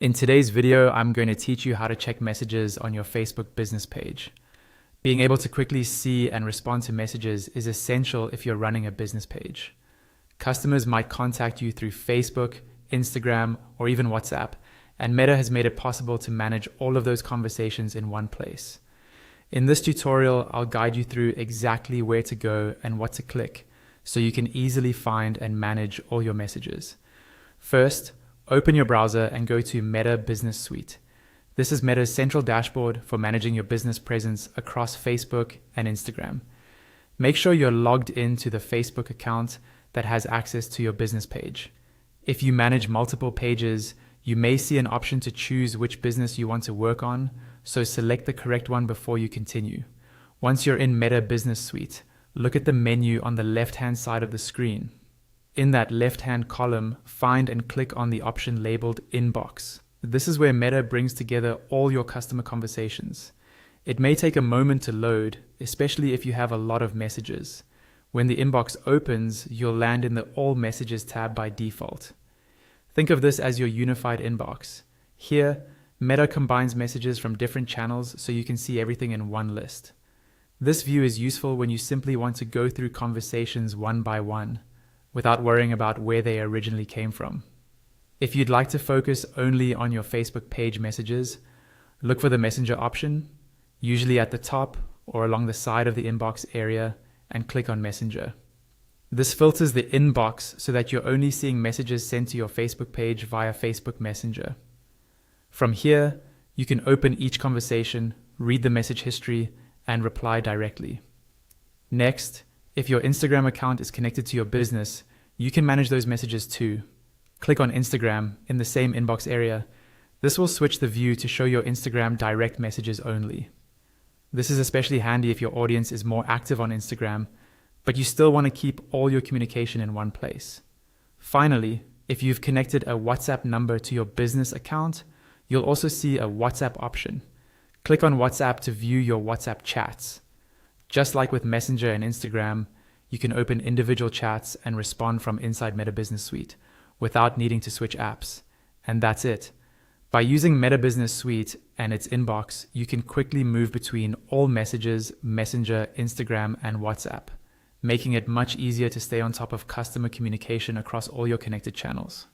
In today's video, I'm going to teach you how to check messages on your Facebook business page. Being able to quickly see and respond to messages is essential if you're running a business page. Customers might contact you through Facebook, Instagram, or even WhatsApp, and Meta has made it possible to manage all of those conversations in one place. In this tutorial, I'll guide you through exactly where to go and what to click, so you can easily find and manage all your messages. First, open your browser and go to Meta Business Suite. This is Meta's central dashboard for managing your business presence across Facebook and Instagram. Make sure you're logged into the Facebook account that has access to your business page. If you manage multiple pages, you may see an option to choose which business you want to work on, so select the correct one before you continue. Once you're in Meta Business Suite, look at the menu on the left-hand side of the screen. In that left-hand column, find and click on the option labeled Inbox. This is where Meta brings together all your customer conversations. It may take a moment to load, especially if you have a lot of messages. When the inbox opens, you'll land in the All Messages tab by default. Think of this as your unified inbox. Here, Meta combines messages from different channels so you can see everything in one list. This view is useful when you simply want to go through conversations one by one, without worrying about where they originally came from. If you'd like to focus only on your Facebook page messages, look for the Messenger option, usually at the top or along the side of the inbox area, and click on Messenger. This filters the inbox so that you're only seeing messages sent to your Facebook page via Facebook Messenger. From here, you can open each conversation, read the message history, and reply directly. Next, if your Instagram account is connected to your business, you can manage those messages too. Click on Instagram in the same inbox area. This will switch the view to show your Instagram direct messages only. This is especially handy if your audience is more active on Instagram, but you still want to keep all your communication in one place. Finally, if you've connected a WhatsApp number to your business account, you'll also see a WhatsApp option. Click on WhatsApp to view your WhatsApp chats. Just like with Messenger and Instagram, you can open individual chats and respond from inside Meta Business Suite without needing to switch apps. And that's it. By using Meta Business Suite and its inbox, you can quickly move between all messages, Messenger, Instagram, and WhatsApp, making it much easier to stay on top of customer communication across all your connected channels.